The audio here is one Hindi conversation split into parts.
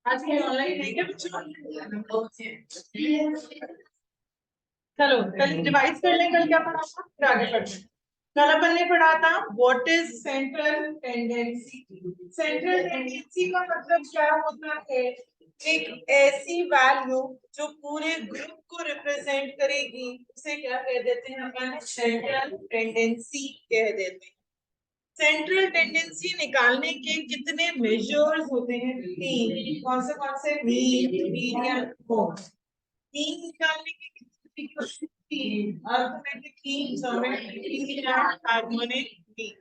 आज के ऑनलाइन है क्या बच्चों? चलो कल रिवाइज कर लें, कल क्या पढ़ा था फिर आगे बढ़ते हैं। कल अपन ने पढ़ा था what is central tendency. Central tendency का मतलब क्या होता है? एक ऐसी वैल्यू जो पूरे ग्रुप को रिप्रेजेंट करेगी उसे क्या कह देते हैं अपन? सेंट्रल टेंडेंसी कह देते हैं। सेंट्रल टेंडेंसी निकालने के कितने मेजर्स होते हैं? तीन। कौन से? Mean, median, mode. मीन निकालने के कितने? तीन। Arithmetic mean, geometric mean and harmonic mean.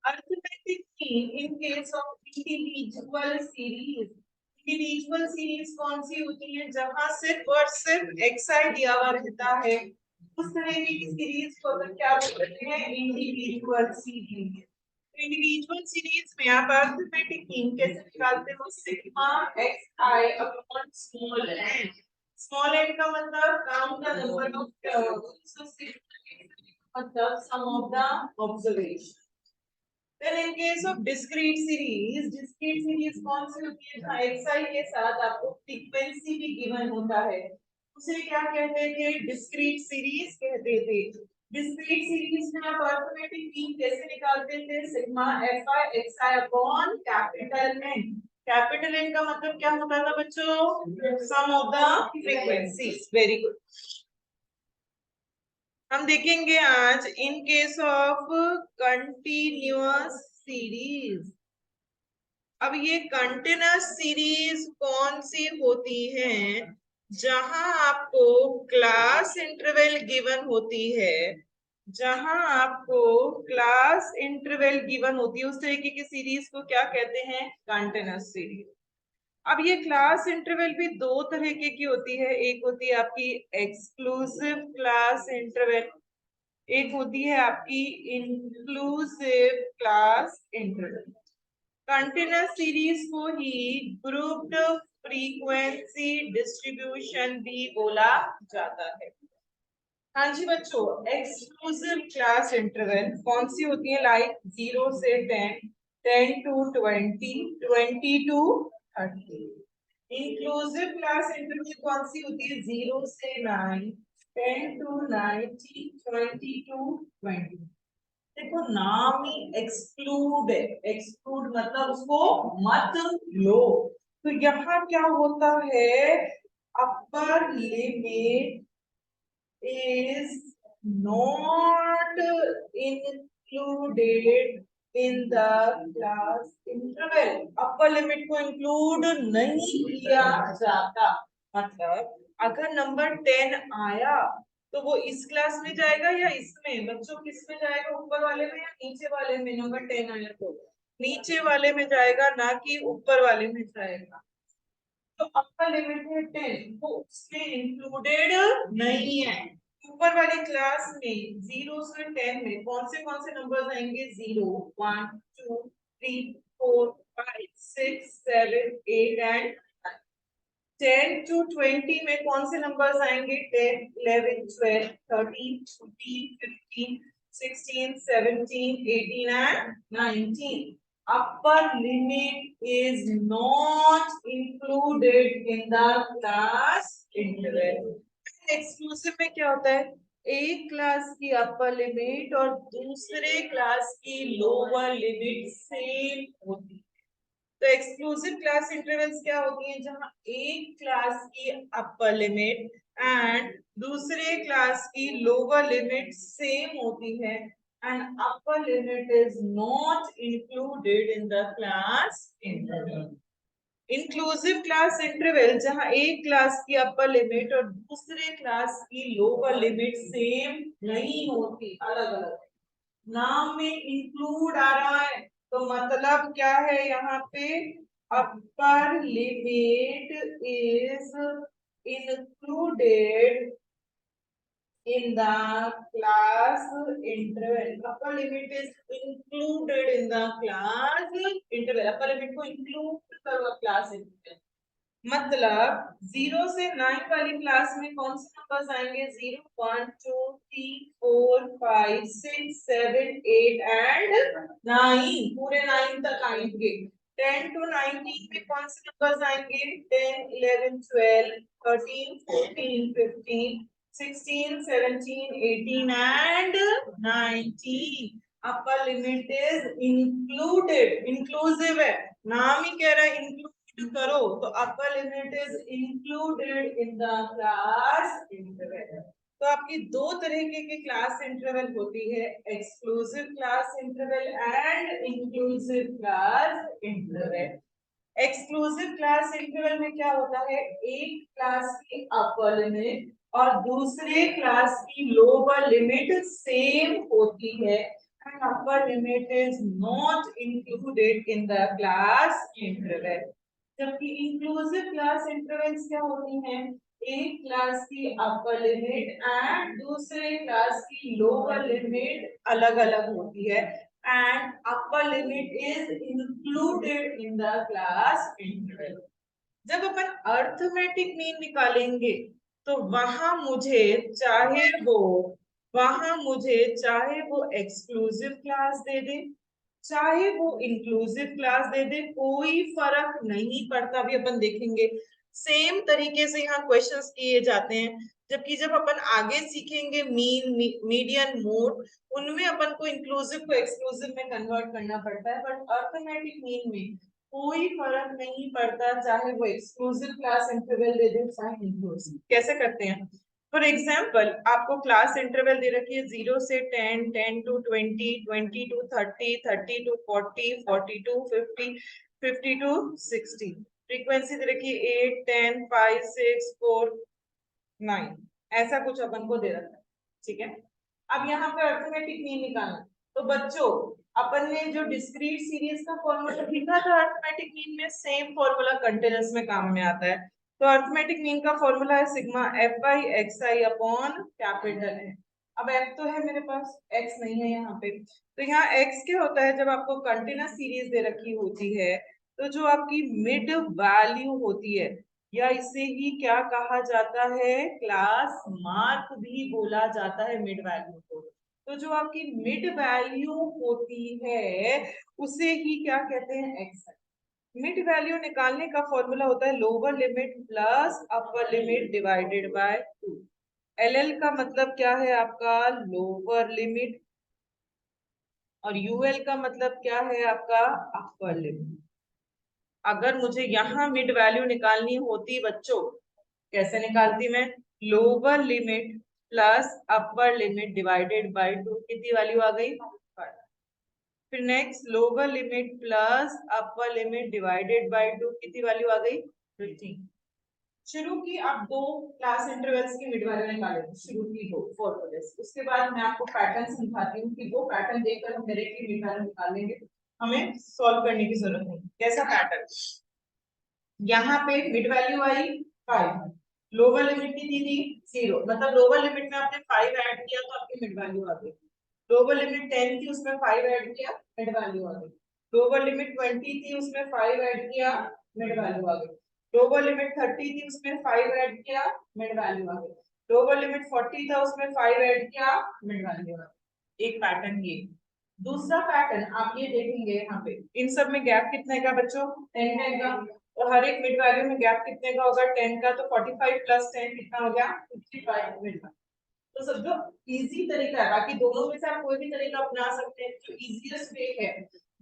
Arithmetic mean in case of individual series. Individual series कौन सी होती है? जहां सिर्फ और सिर्फ एक्सआई दिया हुआ रहता है, उस तरह की सीरीज को तो क्या बोलते हैं? Individual series. इंडिविजुअल सीरीज में आप अरिथमेटिक मीन कैसे निकालते हो? Sigma x i upon small n. Small n का मतलब काउंट द नंबर ऑफ मतलब sum of the observation. Then in case of discrete series कौन सी होती है? जहाँ xi के साथ आपको फ्रीक्वेंसी भी गिवन होता है, उसे क्या कहते थे? डिस्क्रीट सीरीज कहते थे। डिस्क्रीट सीरीज में आप अरिथमेटिक मीन कैसे निकालते थे? Sigma fi xi upon capital N. Capital n का मतलब क्या होता था बच्चों? Sum of the frequencies. Very good. हम देखेंगे आज in case of continuous series. अब ये कंटिन्यूअस सीरीज कौन सी होती है? जहां आपको क्लास इंटरवल गिवन होती है, जहां आपको क्लास इंटरवल गिवन होती है उस तरीके की सीरीज को क्या कहते हैं? Continuous series. अब ये क्लास इंटरवल भी दो तरीके की होती है। एक होती है आपकी एक्सक्लूसिव क्लास इंटरवल, एक होती है आपकी inclusive class interval. Continuous series को ही ग्रुप्ड फ्रीक्वेंसी डिस्ट्रीब्यूशन भी बोला जाता है। हाँ जी बच्चों, एक्सक्लूसिव क्लास इंटरवल कौन सी होती है? लाइक 0 से 10, 10 to 20, 20 to 30। Inclusive class interval कौन सी होती है? 0 से 9, 10 to 90, 20 to 20। देखो नाम ही एक्सक्लूड है, एक्सक्लूड मतलब उसको मत लो। तो यहाँ क्या होता है? Upper limit is not included in the class interval। Upper limit को इंक्लूड नहीं किया जाता। मतलब अगर नंबर 10 आया तो वो इस क्लास में जाएगा या इसमें? बच्चों किस में जाएगा? ऊपर वाले में या नीचे वाले में? नंबर 10 आया तो नीचे वाले में जाएगा, ना कि ऊपर वाले में जाएगा। तो अपर लिमिट है 10, वो उसमें इंक्लूडेड नहीं है। ऊपर वाली क्लास में 0 से 10 में कौन से नंबर्स आएंगे? 0, 1, 2, 3, 4, 5, 6, 7, 8 एंड 10 to 20 में कौन से नंबर्स आएंगे? 10, 11, 12, 13, 14, 15, 16, 17, 18 and 19। Upper limit is not included in the class interval। Exclusive में क्या होता है? एक क्लास की अपर लिमिट और दूसरे क्लास की लोअर लिमिट सेम होती है। तो एक्सक्लूसिव क्लास इंटरवल्स क्या होती हैं? जहां एक क्लास की अपर लिमिट एंड दूसरे क्लास की लोअर लिमिट सेम होती है and upper limit is not included in the class interval. Inclusive class interval जहां एक क्लास की अपर लिमिट और दूसरे क्लास की लोअर लिमिट सेम नहीं होती, अलग अलग। नाम में इंक्लूड आ रहा है तो मतलब क्या है यहाँ पे? Upper limit is included in the class interval। upper limit is included in the class interval। upper limit को include करो class interval। मतलब 0 से 9 वाली क्लास में कौन से नंबर्स आएंगे? 0, 1, 2, 3, 4, 5, 6, 7, 8 एंड 9। पूरे 9 तक आएंगे। 10 to 19 में कौन से नंबर्स आएंगे? 10, 11, 12, 13, 14, 15, 16, 17, 18 and 19. Upper limit is included, inclusive है, नाम ही कह रहा है इंक्लूड करो, तो upper limit is included in the class interval. तो आपकी दो तरीके की क्लास इंटरवल होती है, exclusive class interval and inclusive class interval. Exclusive class interval में क्या होता है, एक क्लास की अपर लिमिट और दूसरे क्लास की लोअर लिमिट सेम होती है and upper limit is not included in the class interval. जबकि इंक्लूसिव क्लास इंटरवल्स क्या होती हैं, एक क्लास की अपर लिमिट एंड दूसरे क्लास की लोअर लिमिट अलग अलग होती है and upper limit is included in the class interval। जब अपन अर्थमेटिक मीन निकालेंगे तो वहां मुझे चाहे वो एक्सक्लूसिव क्लास दे दे चाहे वो इंक्लूसिव क्लास दे दे, कोई फर्क नहीं पड़ता। अभी अपन देखेंगे सेम तरीके से यहाँ क्वेश्चंस किए जाते हैं। जबकि जब अपन आगे सीखेंगे मीन, मीडियन, मोड, उनमें अपन को इंक्लूसिव को एक्सक्लूसिव में कन्वर्ट करना पड़ता है। बट अर्थमेटिक मीन में कोई फर्क नहीं पड़ता, चाहे वो एक्सक्लूसिव क्लास इंटरवल दे दे चाहे इंक्लूसिव। कैसे करते हैं? फॉर एग्जाम्पल, आपको क्लास इंटरवल दे रखी है 0 से 10, 10 to 20, 20 to 30, 30 to 40, 40 to 50, 50 to 60। Frequency दे रखी है 8, 10, 5, 6, 4, 9। ऐसा कुछ अपन को दे रखा है, ठीक है। अब यहाँ पे अर्थमेटिक मीन निकालना, तो बच्चों अपन ने जो डिस्क्रीट सीरीज का फॉर्मूला लिखा था अर्थमेटिक मीन में, सेम फॉर्मूला कंटीन्यूअस में काम में आता है। तो अर्थमेटिक मीन का फॉर्मूला है sigma F by x i upon capital है। अब एफ तो है मेरे पास, एक्स नहीं है यहाँ पे। तो यहाँ एक्स क्या होता है, जब आपको कंटीन्यूअस सीरीज दे रखी होती है तो जो आपकी मिड वैल्यू होती है, या इसे ही क्या कहा जाता है, क्लास मार्क भी बोला जाता है मिड वैल्यू को। तो जो आपकी मिड वैल्यू होती है उसे ही क्या कहते हैं, एक्स। मिड वैल्यू निकालने का फॉर्मूला होता है lower limit plus upper limit divided bye 2। L का मतलब क्या है आपका, लोअर लिमिट, और यूएल का मतलब क्या है आपका, अपर लिमिट। अगर मुझे यहाँ मिड वैल्यू निकालनी होती बच्चों, कैसे निकालती मैं, lower limit plus upper limit divided bye 2, कितनी वैल्यू आ गई, 5। फिर next lower limit plus upper limit divided bye 2, कितनी वैल्यू आ गई, 15। शुरू की आप दो क्लास इंटरवल्स की मिड वैल्यू निकालेंगे, शुरू की दो फॉर्मूलेस। उसके बाद मैं आपको पैटर्न समझाती हूँ कि वो पैटर्न देखकर हम डायरेक्टली मिड वैल्यू निकाल लेंगे, हमें सॉल्व करने की जरूरत नहीं। कैसा पैटर्न, यहाँ पे मिड वैल्यू आई 5, लोअर लिमिट की थी 0, मतलब लोअर लिमिट में आपने 5 ऐड किया तो आपकी मिड वैल्यू आ गई। लोअर लिमिट 10 थी उसमें 5 ऐड किया, मिड वैल्यू आ गई। लोअर लिमिट 20 थी उसमें 5 ऐड किया, मिड वैल्यू आ गई। लोअर लिमिट 30 थी उसमें 5 ऐड किया, मिड वैल्यू आ गई। लोअर लिमिट 40 था उसमें 5 ऐड किया, मिड वैल्यू आ गई। एक पैटर्न ये। दूसरा पैटर्न आप ये देखेंगे, यहाँ पे इन सब में गैप कितने का बच्चों, 10 का। तो हर एक मिड वैल्यू में गैप कितने का होगा, 10 का। तो 45 प्लस 10 कितना हो गया, 55 मिड वैल्यू। तो सब जो इजी तरीका है, बाकी दोनों में से आप कोई भी तरीका अपना सकते हैं, जो इजीएस्ट वे है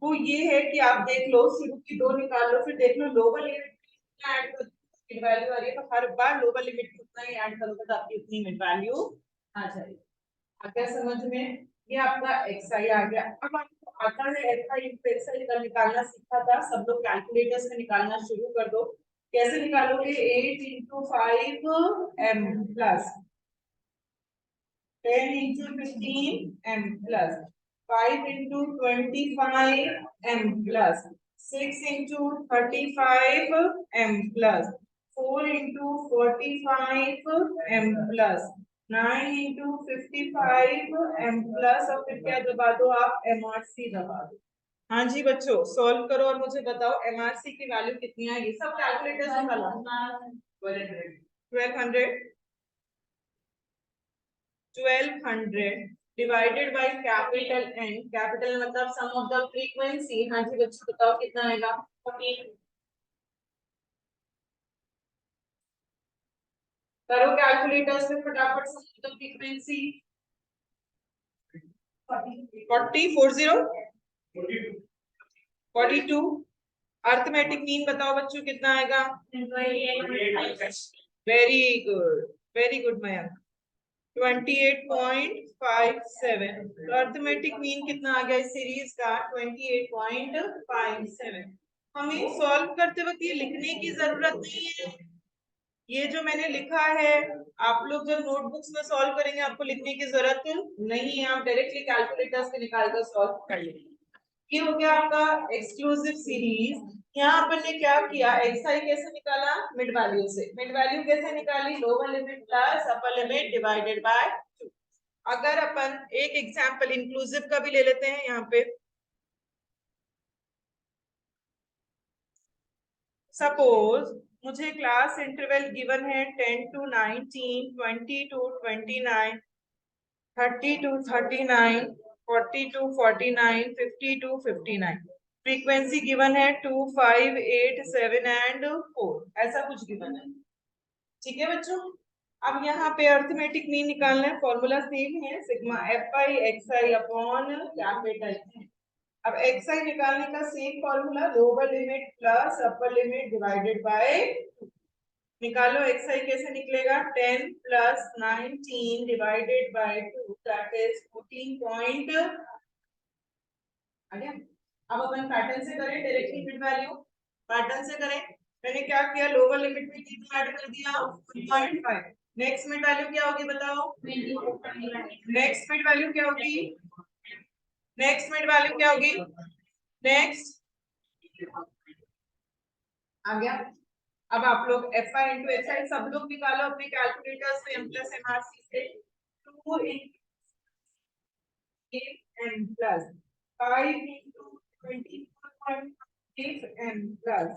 वो ये है कि आप देख लो, शुरू की दो निकाल लो, फिर देख लो लोअर लिमिट कितना ऐड कर मिड वैल्यू आ रही है, तो हर बार लोअर लिमिट कितना ही ऐड करोगे तो आपकी उतनी मिड वैल्यू आ जाएगी। आ गया समझ में, ये आपका एक्सआई आ गया। अब आपको आता है एक्सआई एक्सआई निकालना सीखा था, सब लोग कैलकुलेटर्स में निकालना शुरू कर दो। कैसे निकालोगे, 8 into 5 m plus 10 into 15 m plus 5 into 25 m plus 6 into 35 m plus 4 into 45 m plus 9 into 55 m plus और फिर क्या दबा दो आप, MRC दबा दो। हाँ जी बच्चों, सॉल्व करो और मुझे बताओ MRC की वैल्यू कितनी आएगी, सब कैलकुलेटर से निकालो। 1200 1200 divided by capital N, capital मतलब सम ऑफ द फ्रीक्वेंसी। हाँ जी बच्चों बताओ कितना आएगा? 14। करो कैलकुलेटर्स में फटाफट sum of the frequency. 40 42। Arithmetic mean बताओ बच्चों कितना आएगा? Very good, very good Mayank. 28.57। तो अर्थमेटिक मीन कितना आ गया इस सीरीज का? 28.57। हमें सॉल्व करते वक्त ये लिखने की जरूरत नहीं है। ये जो मैंने लिखा है, आप लोग जब नोटबुक्स में सॉल्व करेंगे आपको लिखने की जरूरत नहीं है, आप डायरेक्टली कैलकुलेटर से निकाल कर सॉल्व कर लेंगे। ये हो गया आपका एक्सक्लूसिव सीरीज। यहाँ अपन ने क्या किया, एक्स आई कैसे निकाला? मिड वैल्यू से। मिड वैल्यू कैसे निकाली? Lower limit plus upper limit divided bye 2। अगर अपन एक एग्जांपल इंक्लूसिव का भी ले लेते हैं यहाँ पे, सपोज मुझे क्लास इंटरवल गिवन है 10 to 19, 20 to 29, 30 to 39, 40 to 49, 50 to 59। Frequency given है 2, 5, 8, 7 एंड 4, ऐसा कुछ गिवन है। ठीक है बच्चों, अब यहाँ पे अर्थमेटिक मीन निकालना है। फॉर्मूला सेम है, sigma F I x i upon capital है। अब एक्स आई निकालने का same formula, lower limit plus upper limit divided bye. निकालो एक्स आई कैसे निकलेगा? 10 plus 19 divided by 2 that is 14 point. अब अपन पैटर्न से करें, डायरेक्टली मिड वैल्यू पैटर्न से करें। मैंने क्या किया, लोअर लिमिट में कितना ऐड कर दिया? 1.5। नेक्स्ट मिड वैल्यू क्या होगी बताओ? नेक्स्ट मिड वैल्यू क्या होगी? नेक्स्ट मिड वैल्यू क्या होगी? नेक्स्ट आ गया। अब आप लोग F I into H I सब लोग निकालो अपने कैलकुलेटर्स में। M plus M R C से 2 N plus 5 into 24.6 N plus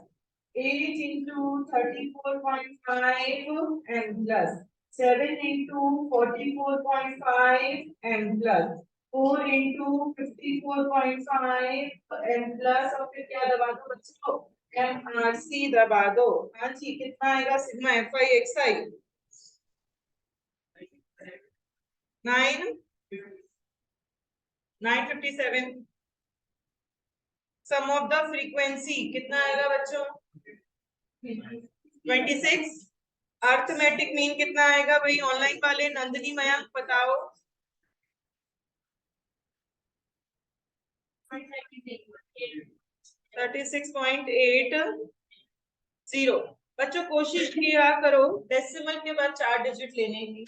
8 into 34.5 N plus 7 into 44.5 N plus 4 into 54.5 N plus, और फिर क्या दबा दो बच्चों? एम आर सी दबा दो। हाँ जी, कितना आएगा? Sigma F I x I 957। Sum of the frequency कितना आएगा बच्चों? 26। अर्थमेटिक मीन कितना आएगा भाई? ऑनलाइन वाले नंदनी मयंक बताओ। 36.80। बच्चों कोशिश किया करो डेसिमल के बाद 4 डिजिट लेने की।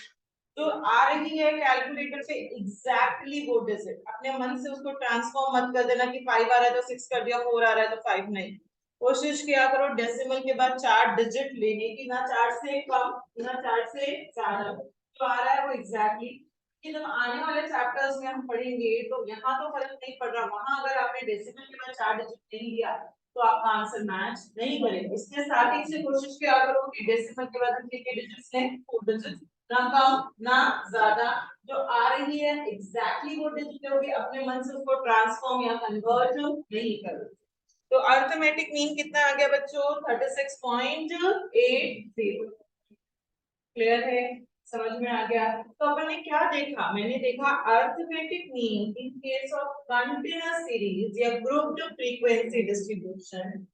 तो आ रही है कैलकुलेटर पे एग्जैक्टली वो डिजिट, अपने मन से उसको ट्रांसफॉर्म मत कर देना कि 5 आ रहा है तो 6 कर दिया, 4 आ रहा है तो 5 नहीं। कोशिश किया करो डेसिमल के बाद 4 डिजिट लेने की, ना 4 से कम ना 4 से ज्यादा। तो आ रहा है वो एग्जैक्टली। कि जब आने वाले चैप्टर्स में हम पढ़ेंगे तो यहाँ तो फर्क नहीं पड़ रहा, वहां अगर आपने डेसिमल के बाद 4 डिजिट नहीं लिया तो आपका आंसर मैच नहीं करेगा। इसलिए स्टार्टिंग से कोशिश किया करो कि डेसिमल के बाद हम कितने डिजिट्स लें? 4 डिजिट्स, ना कम ना ज्यादा। जो आ रही है एग्जैक्टली वो डिजिट होगी, अपने मन से उसको ट्रांसफॉर्म या कन्वर्ट नहीं करो। तो अर्थमेटिक मीन कितना आ गया बच्चों? 36.80। क्लियर है? समझ में आ गया? तो अपन ने क्या देखा? मैंने देखा arithmetic mean in case of continuous series या ग्रुप्ड फ्रीक्वेंसी डिस्ट्रीब्यूशन,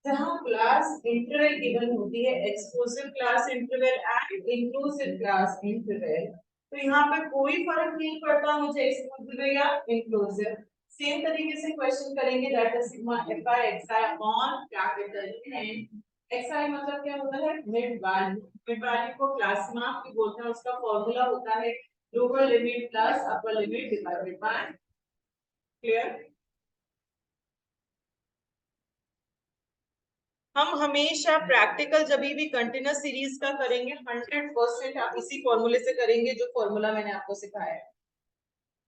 जहां क्लास इंटरवल गिवन होती है, exclusive class interval and inclusive class interval. तो यहाँ पे कोई फर्क नहीं पड़ता मुझे एक्सक्लूसिव या इंक्लूसिव। सेम तरीके से क्वेश्चन करेंगे, that is sigma F I x i upon capital n. X i मतलब क्या होता है? Mid value. मिड वैल्यू को क्लास मार्क भी बोलते हैं, उसका फॉर्मूला होता है lower limit plus upper limit divided by. Clear? हम हमेशा प्रैक्टिकल जब भी कंटिन्यूअस सीरीज का करेंगे 100% आप इसी फॉर्मूले से करेंगे जो फॉर्मूला मैंने आपको सिखाया है।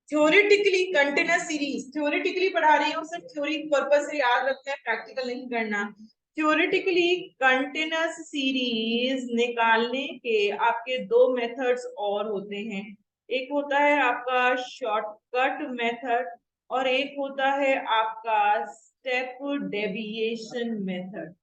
थ्योरेटिकली कंटिन्यूअस सीरीज थ्योरेटिकली पढ़ा रही हूँ, सिर्फ थ्योरी पर्पस से याद रखना है, प्रैक्टिकल नहीं करना। थ्योरेटिकली कंटिन्यूअस सीरीज निकालने के आपके दो मेथड्स और होते हैं। एक होता है आपका शॉर्टकट मेथड और एक होता है आपका स्टेप डेविएशन मेथड।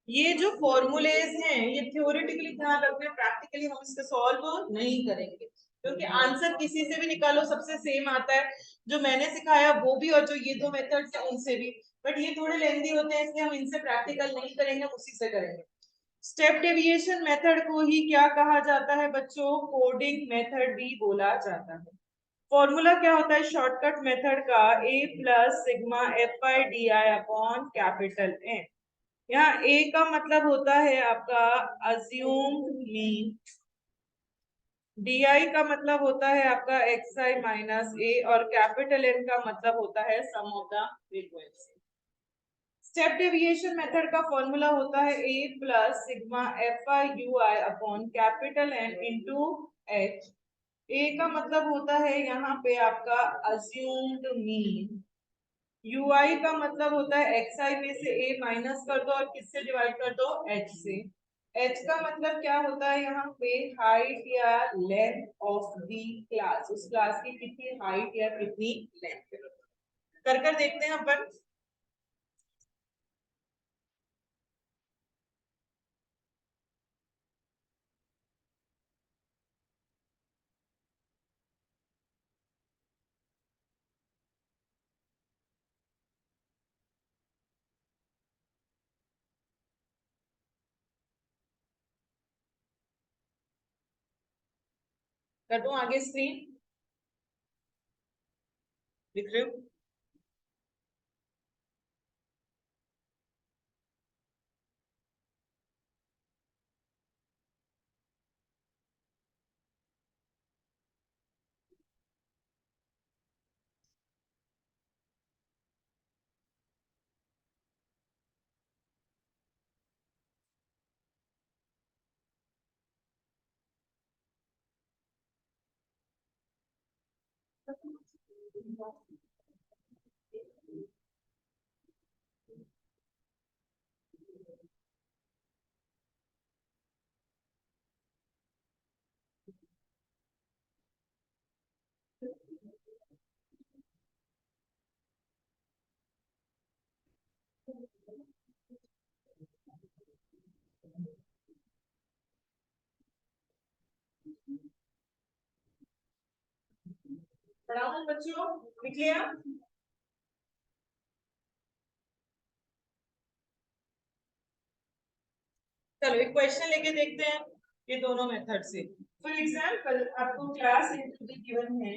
ये जो फॉर्मूलेज हैं ये थ्योरेटिकली ध्यान रखना, प्रैक्टिकली हम इसको सॉल्व नहीं करेंगे क्योंकि आंसर किसी से भी निकालो सबसे सेम आता है, जो मैंने सिखाया वो भी और जो ये दो मेथड्स हैं उनसे भी, बट ये थोड़े लेंदी होते हैं इसलिए हम इनसे प्रैक्टिकल नहीं करेंगे, उसी से करेंगे। स्टेप डेविएशन मेथड को ही क्या कहा जाता है बच्चों? कोडिंग मेथड भी बोला जाता है। फॉर्मूला क्या होता है शॉर्टकट मेथड का? a plus sigma F I D I upon capital N. यहाँ ए का मतलब होता है आपका अज्यूम्ड मीन, डी आई का मतलब होता है आपका एक्स आई माइनस ए और कैपिटल एन का मतलब होता है sum of the frequency. Step deviation method का फॉर्मूला होता है a plus sigma F i u i upon capital n into h. A का मतलब होता है यहाँ पे आपका अज्यूम्ड मीन, यू आई का मतलब होता है एक्स आई में से ए माइनस कर दो और किससे डिवाइड कर दो? एच से। एच का मतलब क्या होता है यहाँ पे? हाइट या लेंथ ऑफ दी क्लास, उस क्लास की कितनी हाइट या कितनी लेंथ। कर कर देखते हैं अपन। कर दूं आगे स्क्रीन? दिख रहे हो? पढ़ाओ बच्चों, लिख लिया? चलो एक क्वेश्चन लेके देखते हैं ये दोनों मेथड से। फॉर एग्जाम्पल आपको क्लास इंटू दी गिवन है,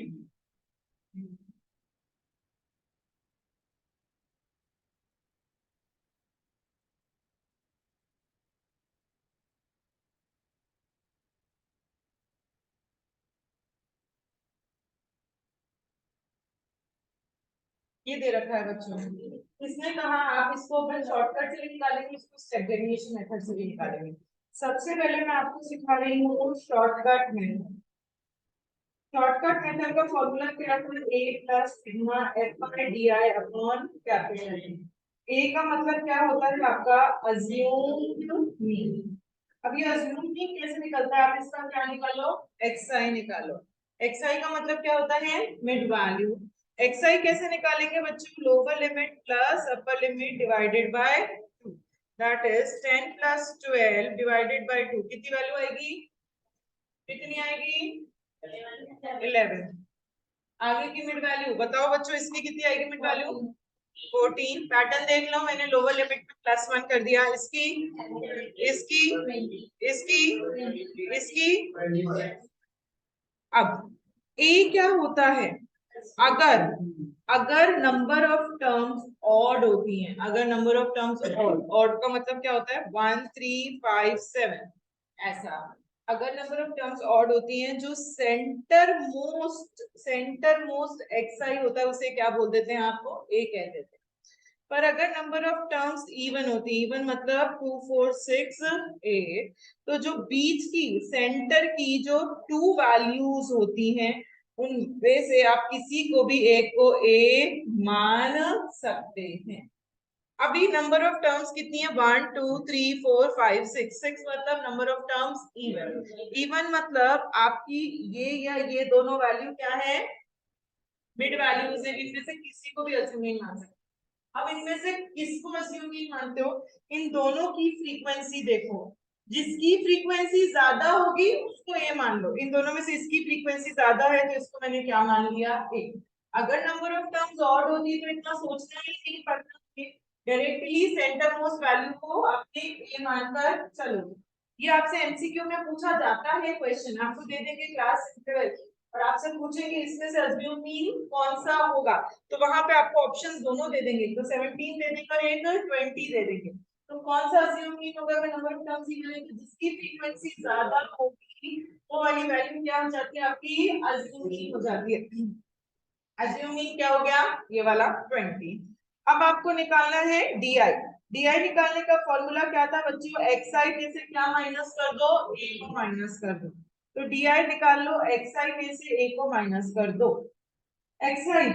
ये दे रखा है बच्चों। इसने कहा आप इसको अपन शॉर्टकट से भी निकालेंगे, इसको स्टेप डेविएशन मेथड से भी निकालेंगे। सबसे पहले मैं आपको सिखा रही हूँ शॉर्टकट मेथड। शॉर्टकट मेथड का फॉर्मूला क्या था? a plus sigma F I D I upon capital a. A का मतलब क्या होता है आपका? Assumed mean. अब ये अज्यूम्ड मीन कैसे निकलता है? आप इसका क्या निकालो? एक्स आई निकालो। एक्स आई का मतलब क्या होता है? Mid value. एक्स आई कैसे निकालेंगे बच्चों? Lower limit plus upper limit divided bye 2, that is 10 plus 12 divided by 2। कितनी वैल्यू आएगी? कितनी आएगी? 11। आगे की मिड वैल्यू बताओ बच्चों, इसकी कितनी आएगी मिड वैल्यू? 14। पैटर्न देख लो, मैंने लोअर लिमिट में +1 कर दिया। इसकी इसकी इसकी इसकी। अब ए क्या होता है? अगर अगर नंबर ऑफ टर्म्स ऑड होती हैं, अगर number of terms odd, odd का मतलब क्या होता है? 1 3 5 7 ऐसा। अगर नंबर ऑफ टर्म्स ऑड होती हैं, जो सेंटर मोस्ट एक्सआई होता है उसे क्या बोल देते हैं? आपको ए कह देते हैं। पर अगर नंबर ऑफ टर्म्स इवन होती है, इवन मतलब 2 4 6 8, तो जो बीच की सेंटर की जो टू वैल्यूज होती हैं उनमें से आप किसी को भी एक को ए मान सकते हैं। अभी नंबर ऑफ टर्म्स कितनी है 1 2 3 4 5 6 6 मतलब number of terms even even मतलब आपकी ये या ये दोनों वैल्यू क्या है मिड वैल्यूज है इनमें से किसी को भी अज्यूम नहीं मान सकते। अब इनमें से किसको अज्यूम नहीं मानते हो इन दोनों की फ्रीक्वेंसी देखो जिसकी फ्रीक्वेंसी ज्यादा होगी उसको ये मान लो इन दोनों में से इसकी फ्रीक्वेंसी ज्यादा है तो इसको मैंने क्या मान लिया ए। अगर नंबर ऑफ टर्म्स ऑड होती तो इतना सोचना ही नहीं पड़ता डायरेक्टली सेंटर मोस्ट वैल्यू को आपने ए मानकर चलो। ये आपसे एमसीक्यू में पूछा जाता है क्वेश्चन आपको दे देंगे क्लास इंटरवल और आपसे पूछेंगे इसमें से अज्यूम मीन कौन सा होगा तो वहां पे आपको ऑप्शंस दोनों दे देंगे तो 17 दे देंगे और एक 20 दे देंगे तो कौन सा अज्यूम मीन होगा अगर नंबर ऑफ टर्म्स इवन है तो जिसकी फ्रीक्वेंसी ज्यादा होगी वो वाली वैल्यू क्या हो जाती है आपकी अज्यूम मीन हो जाती है। अज्यूम मीन क्या हो गया ये वाला 20। अब आपको निकालना है डीआई डीआई निकालने का फॉर्मूला क्या था बच्चों एक्सआई में से क्या माइनस कर दो ए को माइनस कर दो तो डीआई निकाल लो एक्सआई में से ए को माइनस कर दो एक्सआई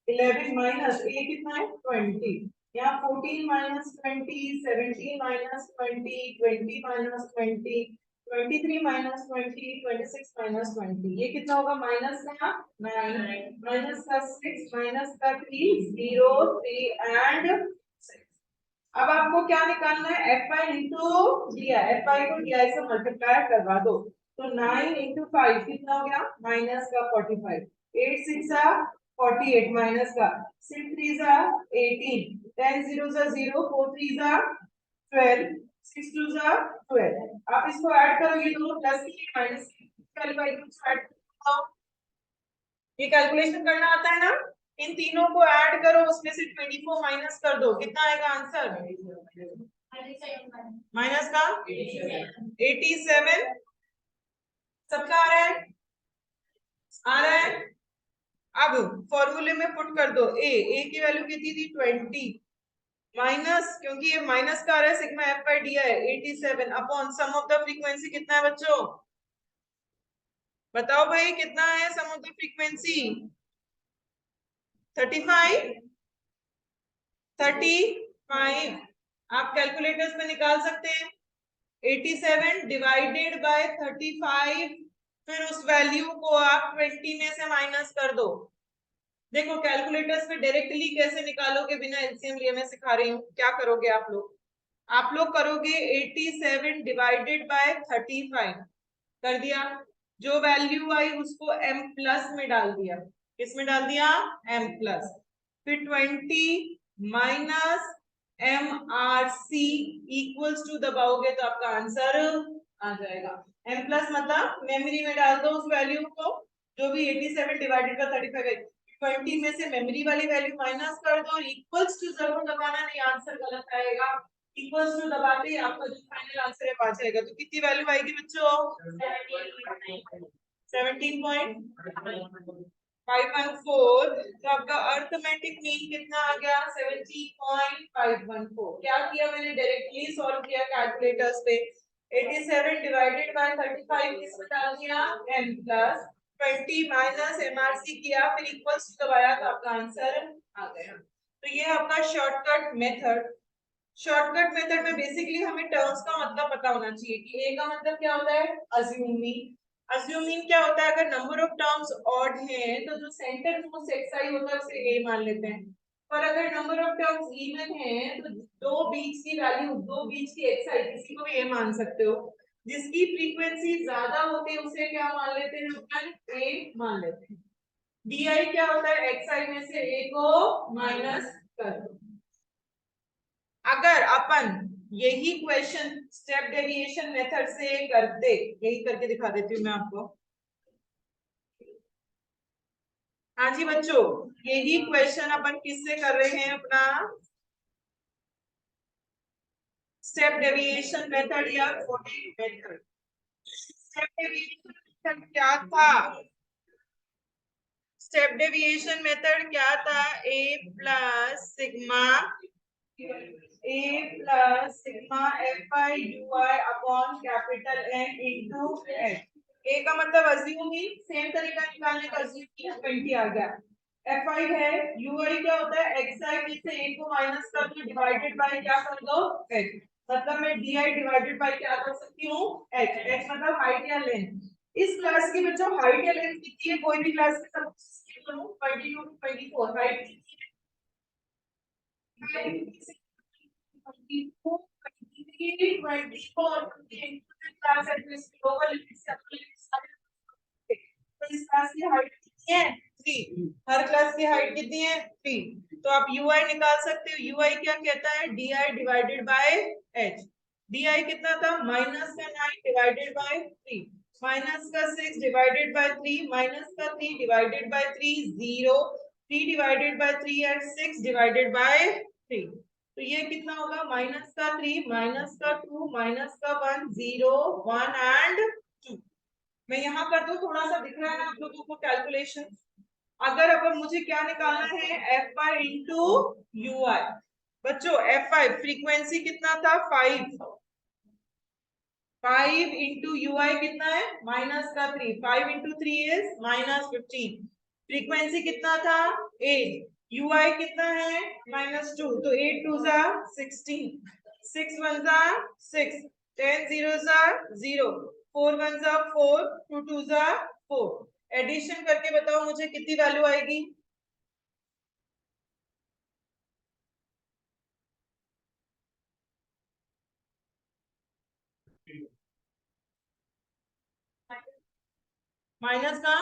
11 माइनस ए कितना है 20 यहाँ 14 minus 20 17 minus 20 20 minus 20 23 minus 20 26 minus 20 ये कितना होगा माइनस का 9 माइनस का 6 माइनस का 3 0 3 एंड 6। अब आपको क्या निकालना है एफ आई इंटू दिया एफ आई को डीआई से मल्टीप्लाई करवा दो तो 9 इंटू 5 कितना हो गया माइनस का 45 8 6 48 माइनस का 6 3 18 10 0 0 4 3 12 6 2 12 आप इसको ऐड करो ये दोनों प्लस की माइनस की ये कैलकुलेशन करना आता है ना इन तीनों को ऐड करो उसमें से 24 माइनस कर दो कितना आएगा आंसर माइनस का 87 सबका आ रहा है आ रहा है। अब फॉर्मूले में पुट कर दो ए की वैल्यू कितनी थी 20 माइनस क्योंकि ये माइनस का आ रहा है सिग्मा एफ बाई डी है 87 upon sum of the frequency कितना है बच्चों बताओ भाई कितना है सम ऑफ द फ्रीक्वेंसी 35 35 आप कैलकुलेटर्स में निकाल सकते हैं 87 डिवाइडेड बाय 35 फिर उस वैल्यू को आप 20 में से माइनस कर दो देखो कैलकुलेटर्स पे डायरेक्टली कैसे निकालोगे बिना एलसीएम लिए मैं सिखा रही हूँ क्या करोगे आप लोग करोगे 87 डिवाइडेड बाय 35 कर दिया जो वैल्यू आई उसको m प्लस में डाल दिया किस में डाल दिया m प्लस फिर 20 minus M R C equals to दबाओगे तो आपका आंसर आ जाएगा m प्लस मतलब मेमोरी में डाल दो उस वैल्यू को जो भी 87 डिवाइडेड बाय 35 20 में से मेमोरी वाली वैल्यू माइनस कर दो इक्वल्स टू जरूर दबाना नहीं आंसर गलत आएगा इक्वल्स टू दबाते ही आपका जो फाइनल आंसर है 5 आएगा तो कितनी वैल्यू आएगी बच्चों 17.514 तो आपका अर्थमेटिक मीन कितना आ गया 17.514 क्या किया मैंने डायरेक्टली सॉल्व किया कैलकुलेटर्स पे 87 डिवाइडेड बाय 35 इसमें डाल दिया m प्लस 20 माइनस एमआरसी किया फिर इक्वल्स टू दबाया तो आपका आंसर आ गया तो ये आपका शॉर्टकट मेथड शॉर्टकट मेथड में बेसिकली हमें टर्म्स का मतलब पता होना चाहिए कि ए का मतलब क्या होता है अज्यूमिंग अज्यूमिंग क्या होता है अगर नंबर ऑफ टर्म्स ऑड हैं तो जो सेंटर मोस्ट एक्सआई होता है उसे ए मान लेते हैं पर अगर नंबर ऑफ टर्म्स इवन हैं तो दो बीच की वैल्यू दो बीच की एक्सआई किसी को भी ए मान सकते हो जिसकी फ्रीक्वेंसी ज्यादा होती है उसे क्या मान लेते हैं अपन ए मान लेते हैं डीआई क्या होता है एक्सआई में से ए को माइनस कर दो अगर अपन यही क्वेश्चन स्टेप डेविएशन मेथड से करते यही करके दिखा देती हूँ मैं आपको हाँ जी बच्चों यही क्वेश्चन अपन किससे कर रहे हैं अपना स्टेप डेविएशन मेथड या coding method step deviation method क्या था स्टेप डेविएशन मेथड क्या था a plus sigma F i u i upon capital n into h a का मतलब अज्यूमिंग सेम तरीका निकालने का अज्यूमिंग 20 आ गया fi है, ui क्या होता है, xi में से a को माइनस कर दो, डिवाइडेड बाय क्या कर दो, h। मतलब मैं di डिवाइडेड बाय क्या कर सकती हूँ, h। h मतलब हाइट या लेंथ। इस क्लास की बच्चों हाइट या लेंथ कितनी है, कोई भी क्लास के सब 22 24 हाइट 3। हर क्लास की हाइट कितनी है, 3। तो आप ui निकाल सकते हो। ui क्या कहता है, di divided by h। di कितना था, माइनस का 9 डिवाइडेड बाय 3, माइनस का 6 डिवाइडेड बाय 3, माइनस का 3 divided by 3, 0, 3 divided by 3 and 6 divided by 3। तो ये कितना होगा, माइनस का 3, माइनस का 2, माइनस का 1, 0, 1 एंड 2। मैं यहाँ कर दूं, थोड़ा सा दिख रहा है आप लोगों को कैलकुलेशन। अगर अब मुझे क्या निकालना है, एफ आई इंटू यू आई। बच्चों एफ आई फ्रीक्वेंसी कितना था, 5, 5 इंटू यू आई कितना है, माइनस का 3, 5 इंटू 3 इज -15। फ्रीक्वेंसी कितना था, 8। यू आई कितना है, -2, तो 8 2 जा 16, 6 1 जा 6, 10 0 जा 0, 4 1 जा 4, 2 2 जा 4। एडिशन करके बताओ मुझे कितनी वैल्यू आएगी। माइनस का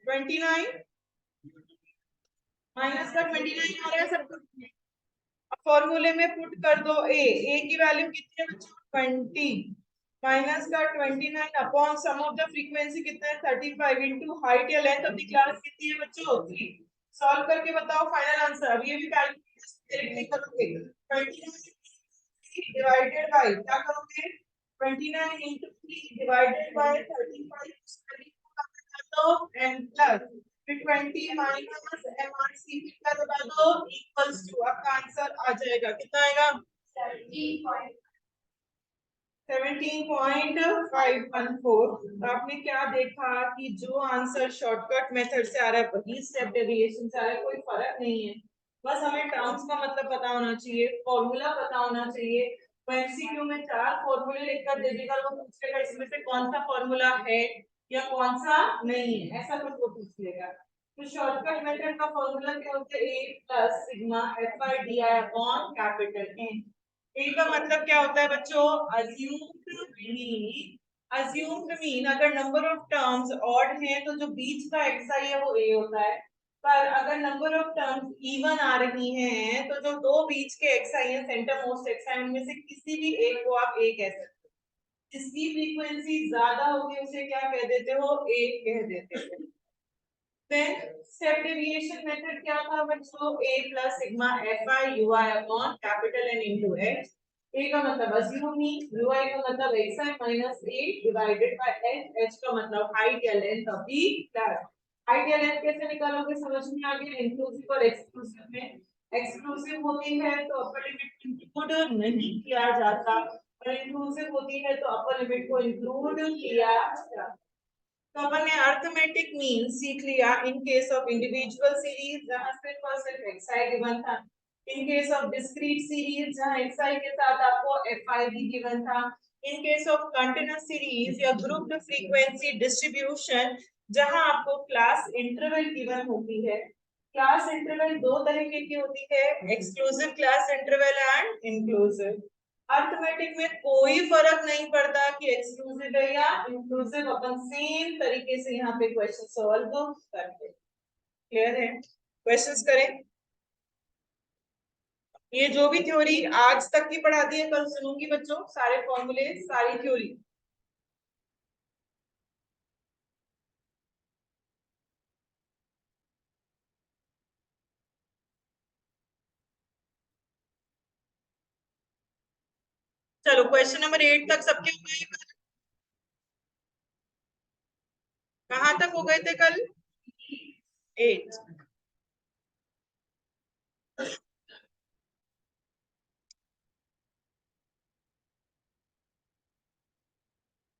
29, माइनस का 29 आ रहा है सबको। फॉर्मूले में पुट कर दो ए की वैल्यू कितनी है बच्चों, 20, माइनस का 29 upon sum of the frequency कितना है, 35 इंटू हाइट या लेंथ ऑफ द क्लास कितनी है बच्चों, 3। सॉल्व करके बताओ फाइनल आंसर। अब ये भी कैलकुलेशन डायरेक्टली करोगे, 29 डिवाइडेड बाय क्या करोगे, 29 इंटू 3 डिवाइडेड बाय 35 दो एंड प्लस फिर 20 माइनस एमआरसी कितना दबा दो, इक्वल्स टू। आपका आंसर आ जाएगा, कितना आएगा, 17.514। तो आपने क्या देखा कि जो आंसर शॉर्टकट मेथड से आ रहा है वही स्टेप डेविएशन से आ रहा है, कोई फर्क नहीं है। बस हमें टर्म्स का मतलब पता होना चाहिए, फॉर्मूला पता होना चाहिए। वो एमसीक्यू में 4 फॉर्मूले लिखकर दे देगा, वो पूछेगा इसमें से कौन सा फॉर्मूला है या कौन सा नहीं है, ऐसा कुछ वो पूछ लेगा। तो शॉर्टकट मेथड का फॉर्मूला क्या होता है, a plus sigma F I D I upon capital n. A का मतलब क्या होता है बच्चों, अज्यूम्ड मीन। अज्यूम्ड मीन अगर नंबर ऑफ टर्म्स ऑड हैं तो जो बीच का एक्सआई है वो ए होता है। पर अगर नंबर ऑफ टर्म्स इवन आ रही हैं तो जो दो बीच के एक्सआई हैं, सेंटर मोस्ट एक्सआई, उनमें से किसी भी एक को आप ए कह सकते हो। जिसकी फ्रीक्वेंसी ज्यादा होगी उसे क्या कह देते हो, ए कह देते हो। Then step deviation method क्या था बच्चों, a plus sigma fi ui upon capital N into h। a का मतलब assume ui का मतलब xi minus a divided by h। h का मतलब height या length of the class। height या length कैसे निकालोगे, समझ में आ गया, इंक्लूसिव और एक्सक्लूसिव में। एक्सक्लूसिव होती है तो अपर लिमिट इंक्लूड नहीं किया जाता, और इंक्लूसिव होती है तो अपर लिमिट को इंक्लूड किया जाता। तो अपन ने अर्थमेटिक मीन सीख लिया इन केस ऑफ इंडिविजुअल सीरीज जहां सिर्फ और सिर्फ xi गिवन था, इन केस ऑफ डिस्क्रीट सीरीज जहां xi के साथ आपको fi भी गिवन था, इन केस ऑफ कंटीन्यूअस सीरीज या ग्रुप्ड फ्रीक्वेंसी डिस्ट्रीब्यूशन जहां आपको क्लास इंटरवल गिवन होती है। क्लास इंटरवल दो तरीके की होती है, exclusive class interval and inclusive. Arithmetic में कोई फर्क नहीं पड़ता कि एक्सक्लूसिव है या इंक्लूसिव, अपन सेम तरीके से यहाँ पे क्वेश्चन सॉल्व करते। क्लियर है, क्वेश्चंस करें। ये जो भी थ्योरी आज तक की पढ़ा दी है कल सुनूंगी बच्चों, सारे फॉर्मूले सारी थ्योरी। चलो क्वेश्चन नंबर 8 तक सबके हो गए, कहाँ तक हो गए थे कल, 8।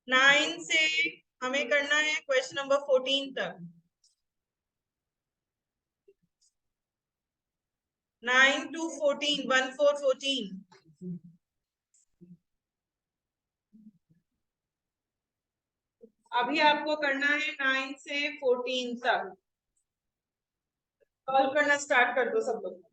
9 से हमें करना है क्वेश्चन नंबर 14 तक। 9 to 14, 1 4 14. अभी आपको करना है 9 से 14 तक। सॉल्व करना स्टार्ट कर दो सब लोग।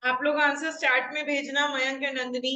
आप लोग आंसर चैट में भेजना, मयंक और नंदिनी।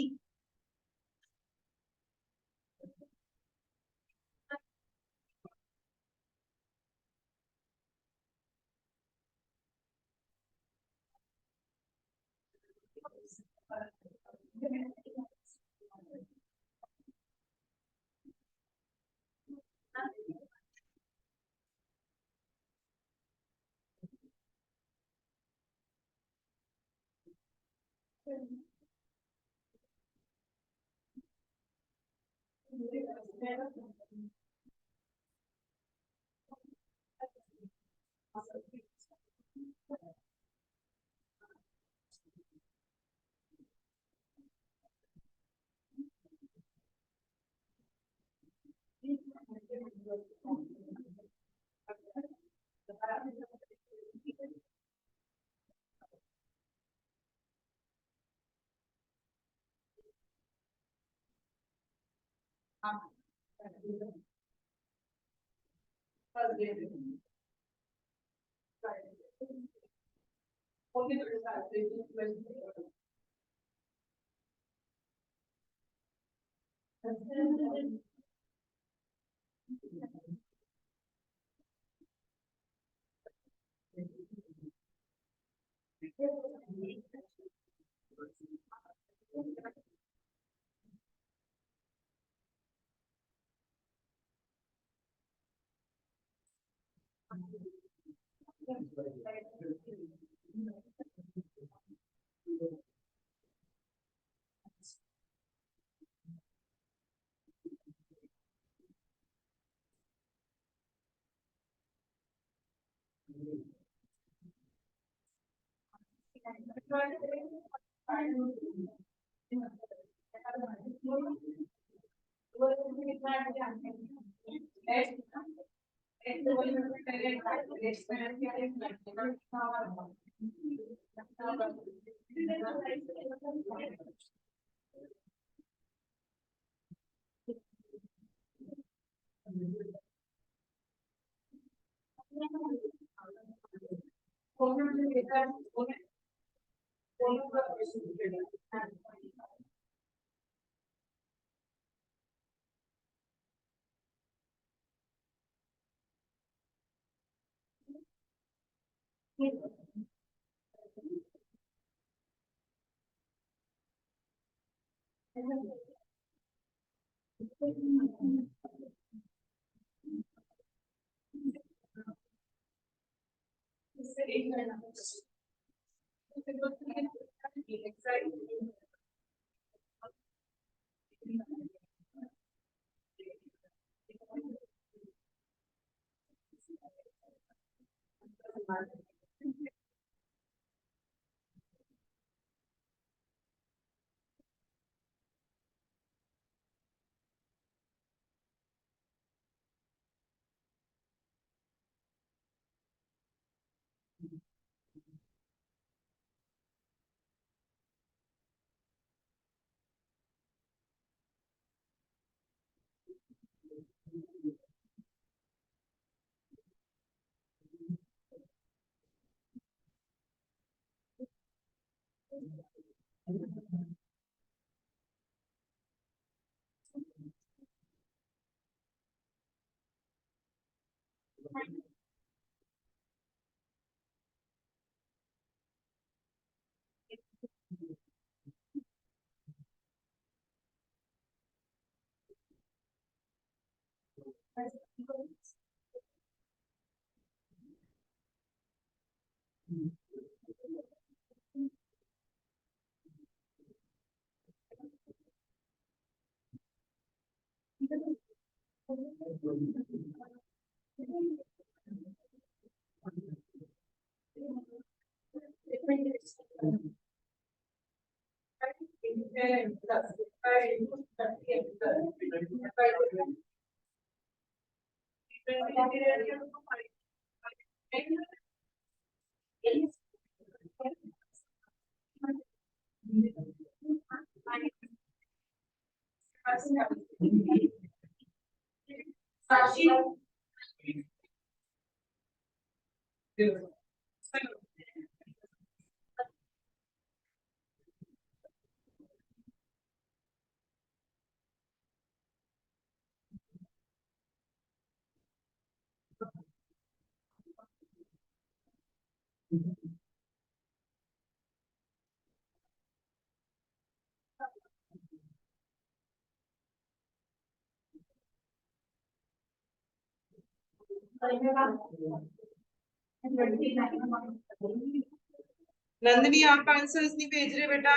नंदिनी आप आंसर्स नहीं भेज रहे बेटा।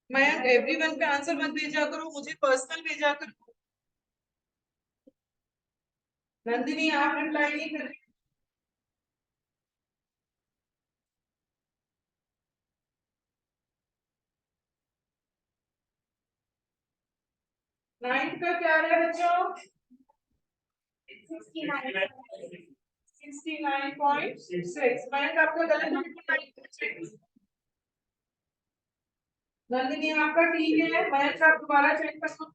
मैं एवरीवन पे आंसर मत भेजा करो, मुझे पर्सनल भेजा करो। नंदिनी आप रिप्लाई नहीं कर रही। 9 का क्या है बच्चों? 69.6। मैं आपका गलत है। नंदिनी आपका ठीक है, मैं आप दोबारा चेक कर।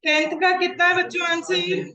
टेंथ का कितना है बच्चों आंसर?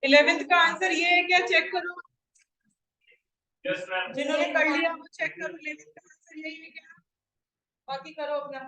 11th का आंसर ये है क्या? चेक करो, जिन्होंने कर लिया वो चेक करो, 11th का आंसर यही है क्या? बाकी करो अपना।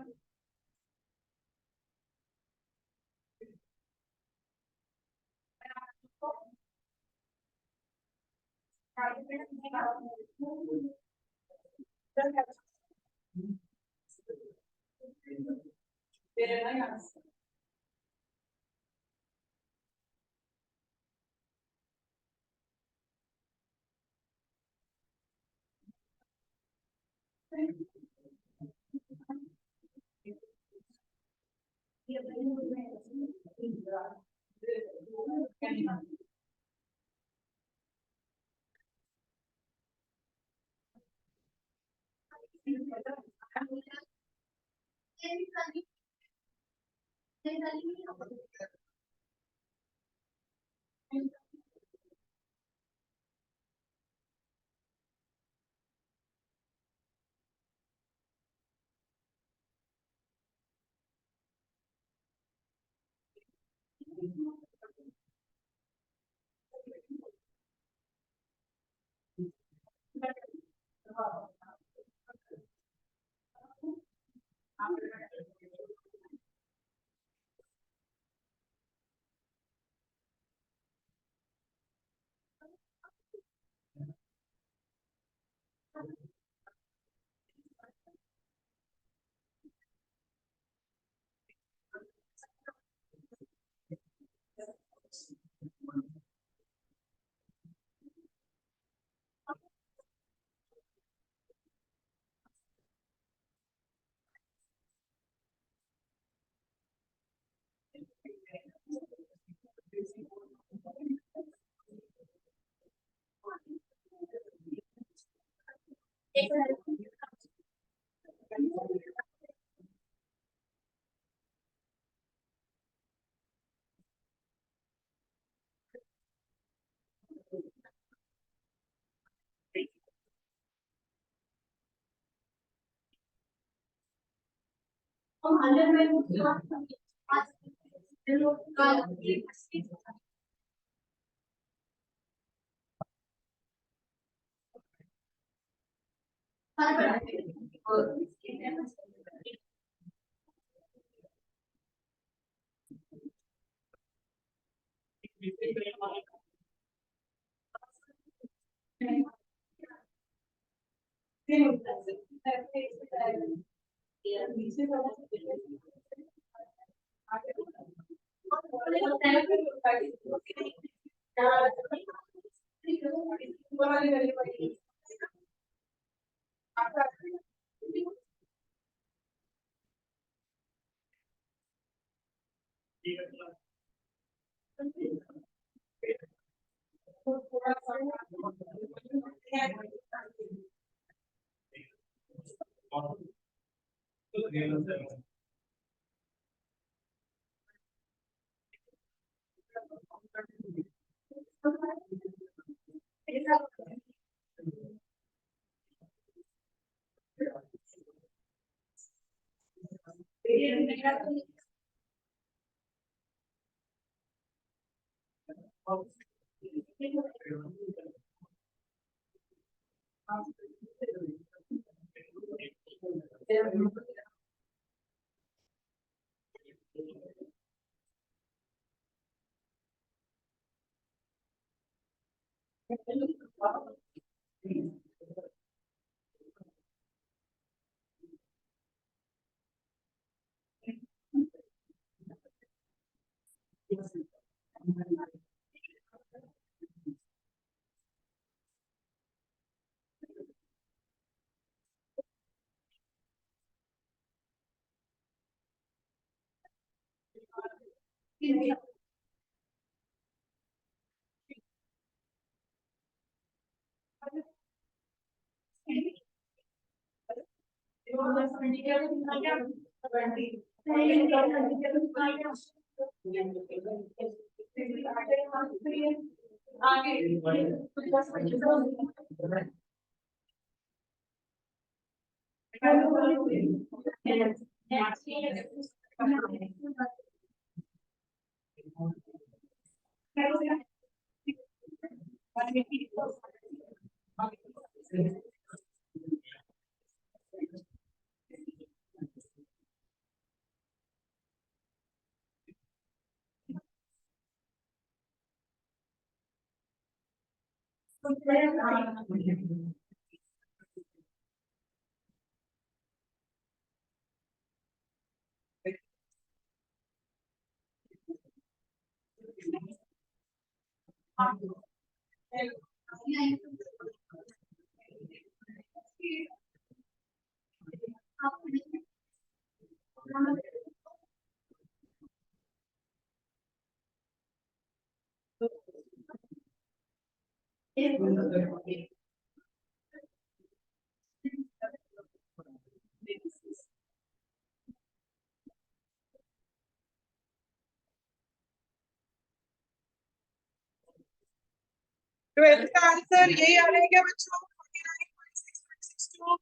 ट्वेल्थ का आंसर यही आ रहा है क्या बच्चों? 49.662।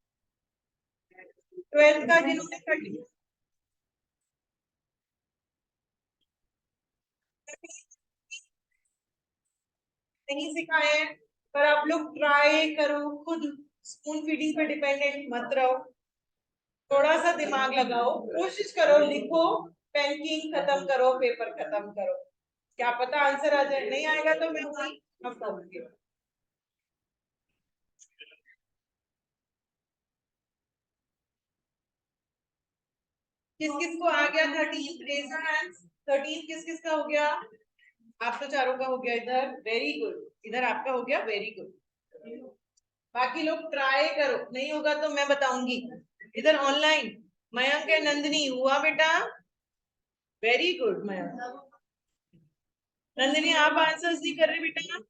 ट्वेल्थ का जिन्होंने कर लिया नहीं सिखाए हैं, पर आप लोग ट्राई करो, खुद स्पून फीडिंग पे डिपेंडेंट मत रहो, थोड़ा सा दिमाग लगाओ, कोशिश करो, लिखो, पेंकिंग खत्म करो, पेपर खत्म करो, क्या पता आंसर आ जाए, नहीं आएगा तो मैं वही अब करूंगी। किस किस को आ गया 13? Raise your hands. 13 किस किस का हो गया? आप तो चारों का हो गया, इधर वेरी गुड, इधर आपका हो गया वेरी गुड। बाकी लोग ट्राई करो, नहीं होगा तो मैं बताऊंगी। इधर ऑनलाइन मयंक है, नंदिनी हुआ बेटा, वेरी गुड मयंक। नंदिनी आप आंसर्स नहीं कर रहे बेटा?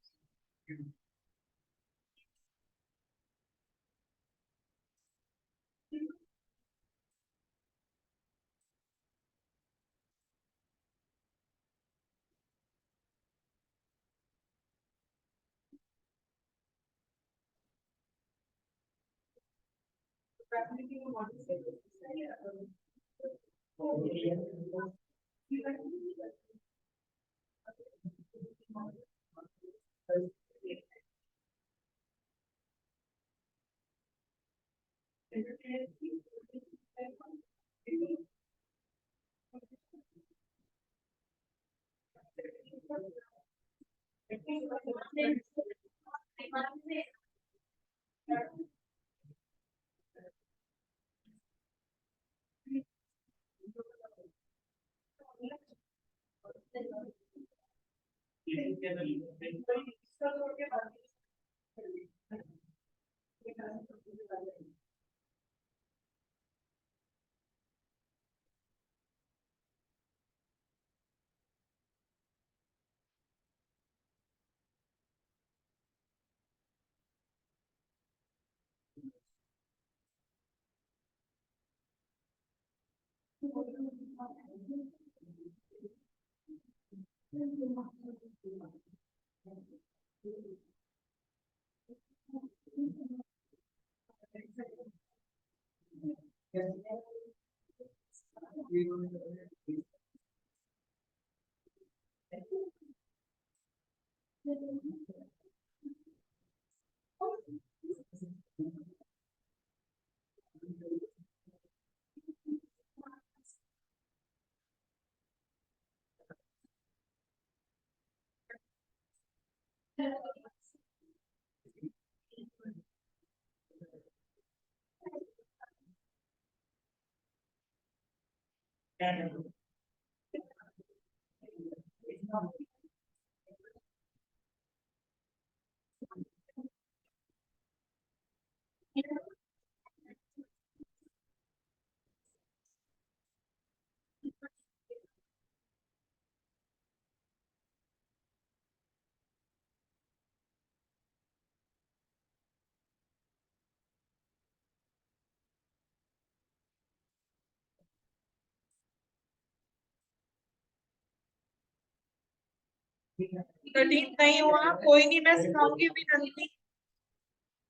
13 नहीं हुआ, कोई नहीं, मैं सिखाऊंगी भी नंदिनी,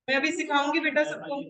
मैं अभी सिखाऊंगी बेटा सबको।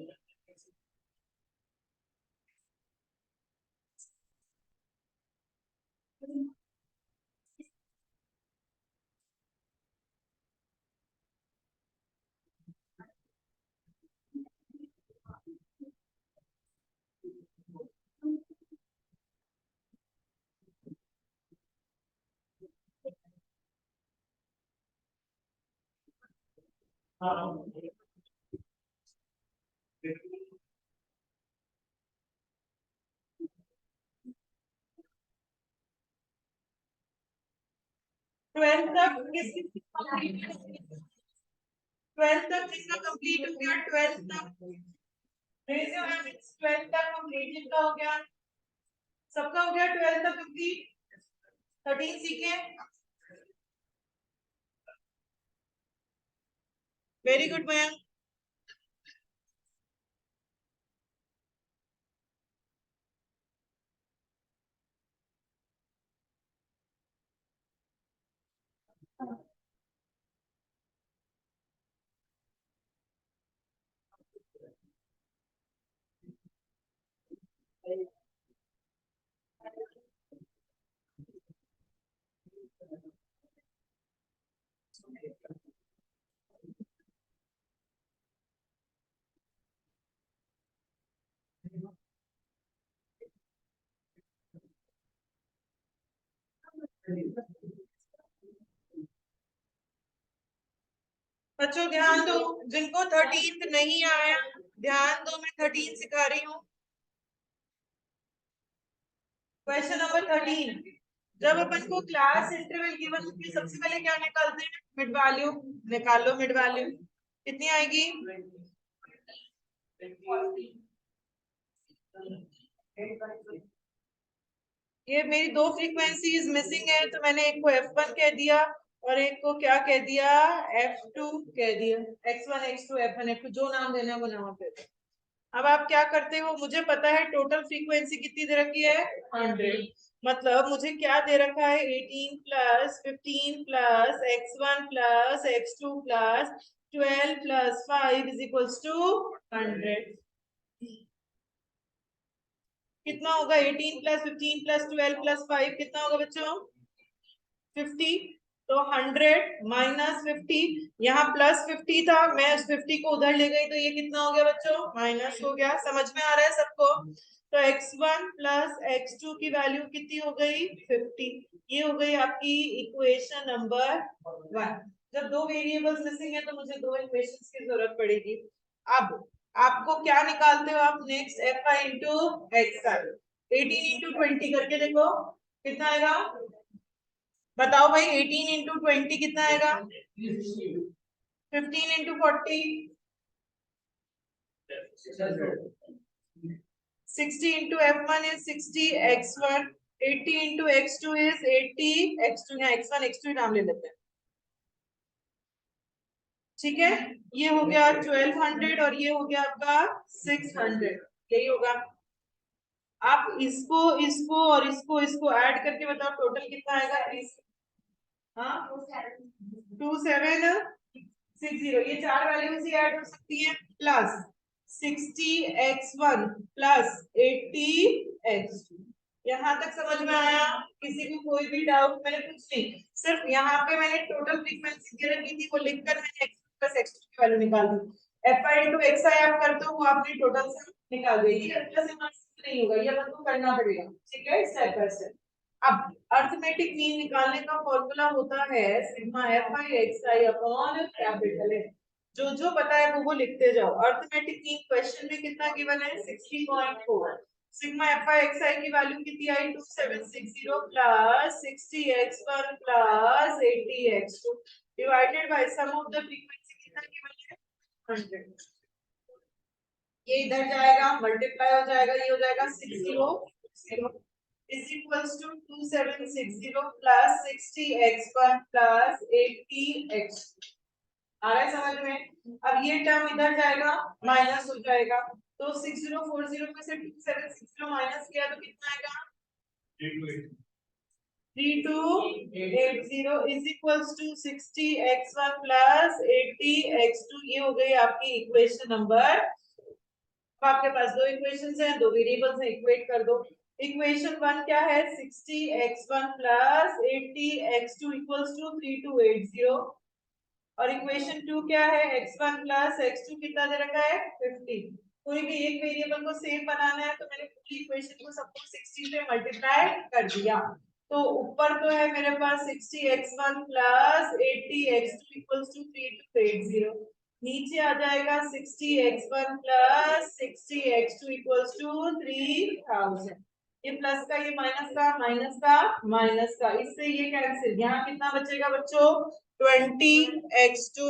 ट्वेल्थ तक ट्वेल्थ तक किसका कंप्लीट हो गया? ट्वेल्थ तक रेज योर हैंड। ट्वेल्थ तक कंप्लीट का हो गया, सबका हो गया ट्वेल्थ तक कंप्लीट। 13 सीखे, वेरी गुड मयंक। बच्चों ध्यान दो, जिनको 13 नहीं आया ध्यान दो, मैं 13 सिखा रही हूँ। क्वेश्चन नंबर 13, जब अपन को क्लास इंटरवल गिवन होती है सबसे पहले क्या निकालते हैं? Mid value. निकालो मिड वैल्यू, कितनी आएगी? ये मेरी दो फ्रीक्वेंसीज मिसिंग है, तो मैंने एक को F1 कह दिया और एक को क्या कह दिया? F2 कह दिया। X1 X2 F1 F2 जो नाम देना है वो नाम पे। अब आप क्या करते हो? मुझे पता है टोटल फ्रीक्वेंसी कितनी दे रखी है? 100। मतलब मुझे क्या दे रखा है? 18 plus 15 plus X1 plus X2 plus 12 plus 5 is equals to 100। कितना होगा? 18 प्लस 15 प्लस 12 प्लस 5 कितना होगा बच्चों? 50। तो 100 माइनस 50, यहाँ प्लस 50 था, मैं उस 50 को उधर ले गई तो ये कितना हो गया बच्चों? माइनस हो गया। समझ में आ रहा है सबको? तो x1 प्लस x2 की वैल्यू कितनी हो गई? 50। ये हो गई आपकी इक्वेशन नंबर 1। जब दो वेरिएबल्स मिसिंग है तो मुझे दो इक्वेशंस की जरूरत पड़ेगी। अब आपको क्या निकालते हो आप? Next F I into x I. 18 into 20 करके देखो कितना आएगा? बताओ भाई, 18 इंटू 20 कितना आएगा? 15 into 40 60 into F1 is 60 X1, 80 into X2 is 80 X2। यहाँ X1 X2 ही नाम ले लेते हैं, ठीक है? ये हो गया 1200 और ये हो गया आपका 600, यही होगा। आप इसको इसको और इसको ऐड करके बताओ टोटल कितना आएगा? हाँ 2760, ये चार वैल्यूज ही ऐड हो सकती हैं। प्लस 60 x1 प्लस 80 x2, यहाँ तक समझ में आया? किसी को कोई भी डाउट? मैंने कुछ नहीं, सिर्फ यहाँ पे मैंने टोटल फ्रीक्वेंसी दे रखी थी, वो लिखकर मैंने x प्लस x2 की वैल्यू निकाल दी। fi इंटू xi आप करते हो, वो आपने टोटल से निकाल दी। ये प्लस माइनस नहीं होगा, ये आपको करना पड़ेगा, ठीक है, स्टेप बाय स्टेप। अब अर्थमेटिक मीन निकालने का फॉर्मूला होता है sigma fi xi upon capital है। जो जो पता है वो लिखते जाओ। अर्थमेटिक मीन क्वेश्चन में कितना गिवन है? 60.4। सिग्मा fi xi की वैल्यू कितनी आई? 2760 plus 60x1 plus 80x2 divided by sum of the frequency कितना गिवन है? 100। ये इधर जाएगा, मल्टीप्लाई हो जाएगा, ये हो जाएगा 600 is equals to 2760 plus 60x1 plus 80x। आ रहा है समझ में? अब ये टर्म इधर जाएगा, माइनस हो जाएगा, तो 6040 में से 2760 माइनस किया तो कितना आएगा? 3280 is equals to 60x1 plus 80x2। ये हो गई आपकी इक्वेशन नंबर। आपके पास दो इक्वेशंस हैं, दो वेरिएबल्स हैं, इक्वेट कर दो। इक्वेशन 1 क्या है? 60x1 plus 80x2 equals to 3280। और इक्वेशन 2 क्या है? x1 प्लस x2 कितना दे रखा है? 50। कोई भी एक वेरिएबल को सेम बनाना है तो मैंने पूरी इक्वेशन को सबको 60 से मल्टीप्लाई कर दिया। तो ऊपर तो है मेरे पास 60x1 plus 80x2 equals to 3280। नीचे आ जाएगा 60x1 plus 60x2 equals to 3000। ये प्लस का, ये माइनस का, माइनस का, माइनस का, इससे ये कैंसिल। यहाँ कितना बचेगा बच्चों? 20x2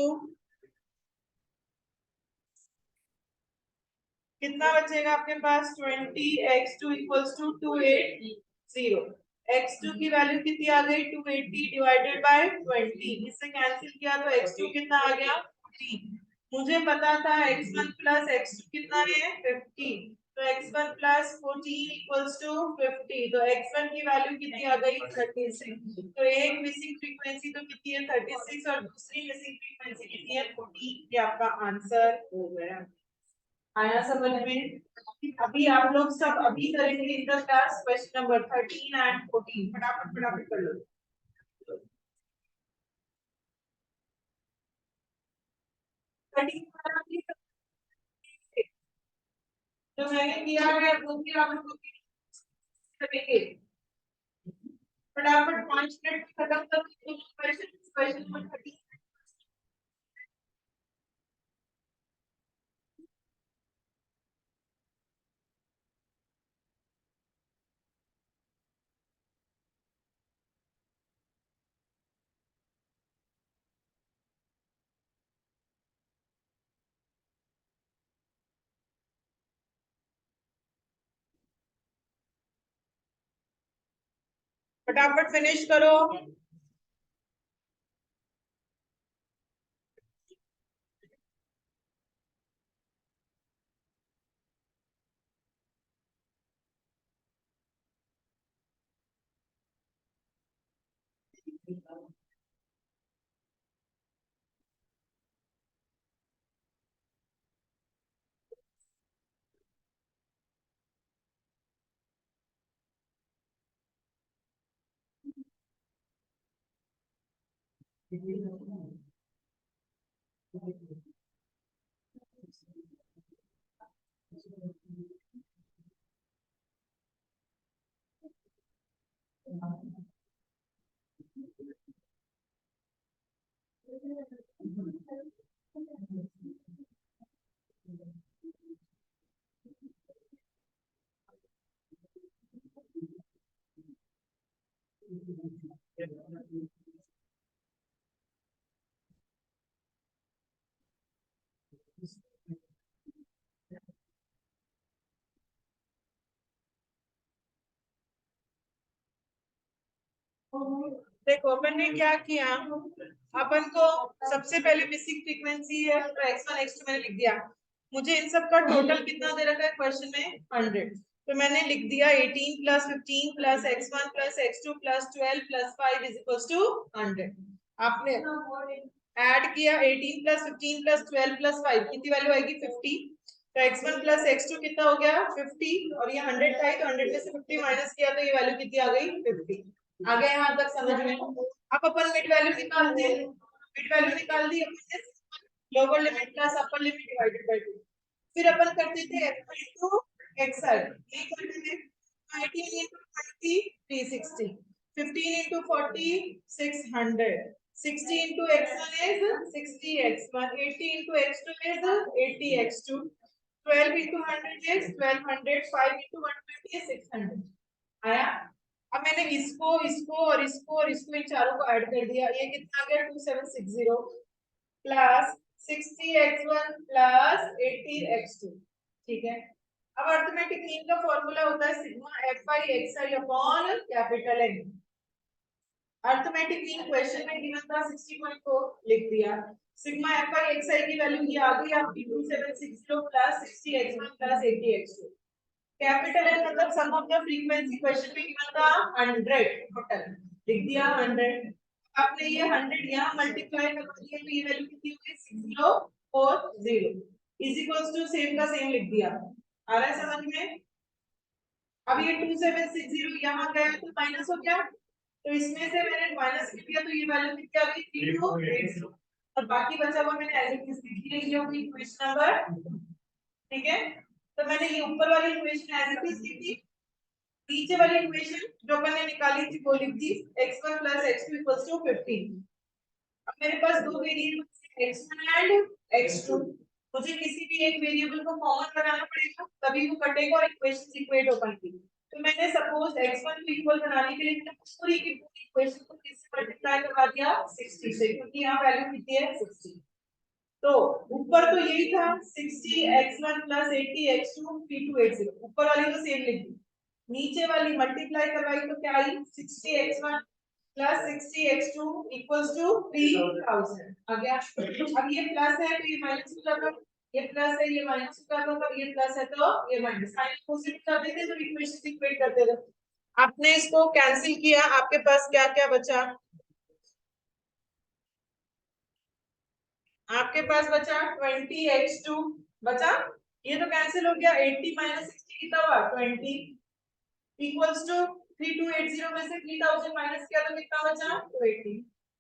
कितना बचेगा आपके पास? 20x2 equals to 280। x2 की वैल्यू कितनी आ गई? 280 डिवाइडेड बाय 20। इससे कैंसिल किया तो x2 कितना आ गया? 40। मुझे पता था x1 प्लस x2 कितना है? 50। तो x1 प्लस 14 इक्वल्स टू 50। तो x1 की वैल्यू कितनी आ गई? 36। तो एक मिसिंग फ्रीक्वेंसी तो कितनी है? 36, और दूसरी मिसिंग फ्रीक्वेंसी कितनी है? 40। ये आपका आंसर हो गया। आया समझ में? अभी आप लोग सब अभी करेंगे in the class question number 13 and 14। फटाफट फटाफट कर लो। 13 जो मैंने किया है वो भी आप लोग करेंगे। फटाफट 5 मिनट में खत्म कर दो क्वेश्चन। Question number 13। फटाफट फिनिश करो। देखो अपन ने क्या किया, अपन को सबसे पहले मिसिंग फ्रीक्वेंसी है तो x1 x2 मैंने लिख दिया। मुझे इन सब का टोटल कितना दे रखा है क्वेश्चन में? 100। तो मैंने लिख दिया 18 plus 15 plus x1 plus x2 plus 12 plus 5 is equals to 100। आपने ऐड किया 18 प्लस 15 प्लस 12 प्लस 5, कितनी वैल्यू आएगी? 50। तो x1 प्लस x2 कितना हो गया 50 और ये 100 था तो 100 में से 50 माइनस किया तो ये वैल्यू कितनी आ गई 50। आ गया यहाँ तक समझ में। अब अपन मिड वैल्यू निकालते हैं। मिड वैल्यू निकाल दी अपन ने lower limit plus upper limit divided bye 2। फिर अपन करते थे x into xi ये करते थे 18 into 20 360 15 into 40 600 60 into x1 is 60 x1 80 into x2 is 80 x2 12 into 100 is 1200 5 into 120 is 600 आया। अब मैंने इसको इसको और इसको और इसको इन चारों को ऐड कर दिया ये कितना आ गया 2760 प्लस 60x1 प्लस 80x2 ठीक है। अब अर्थमेटिक मीन का फॉर्मूला होता है sigma fi xi upon capital N। Arithmetic mean question में गिवन था 60.4 लिख दिया सिग्मा fi xi की वैल्यू ये आ गई आपकी 2760 plus 60x1 plus 80x2। Capital N मतलब sum of the frequency question में गिवन था 100 टोटल लिख दिया 100। आपने ये 100 यहाँ मल्टीप्लाई कर दिया तो ये वैल्यू कितनी हो गई 6040 इज इक्वल्स टू सेम का सेम लिख दिया। आ रहा है समझ में। अब ये 2760 यहाँ गया तो माइनस हो गया तो इसमें से मैंने माइनस किया तो ये वैल्यू कितनी आ गई 3280 और बाकी बचा हुआ मैंने एज इट इज लिख लिया ये होगी इक्वेशन नंबर ठीक है। तो मैंने ये ऊपर वाली इक्वेशन एज इट इज लिख दी नीचे वाली इक्वेशन जो अपन ने निकाली थी वो लिख दी x1 x2 15। अब मेरे पास दो वेरिएबल x1 एंड x2 मुझे किसी भी एक वेरिएबल को कॉमन बनाना पड़ेगा तभी वो कटेगा और इक्वेशंस इक्वेट हो पाएंगी। तो मैंने सपोज x1 को इक्वल बनाने के लिए मैंने पूरी की पूरी इक्वेशन को किससे मल्टीप्लाई करवा दिया 60 से क्योंकि यहाँ वैल्यू कितनी है 60। तो ऊपर तो यही था 60 x1 80 x2 3280 ऊपर वाली तो सेम लिख दी नीचे वाली मल्टीप्लाई करवाई तो क्या आई 60 x1 60 x2 इक्वल्स टू 3000 आ गया। अब ये प्लस है तो ये माइनस हो जाता ये प्लस है ये माइनस हो जाता तो ये प्लस है तो ये माइनस साइन पॉजिटिव कर देते तो इक्वेशन इक्वेट करते थे। आपने इसको कैंसिल किया आपके पास क्या क्या बचा आपके पास बचा 20x2 बचा ये तो कैंसिल हो गया 80 माइनस 60 कितना हुआ 20 इक्वल्स टू 3280 में से 3000 माइनस किया तो कितना बचा 280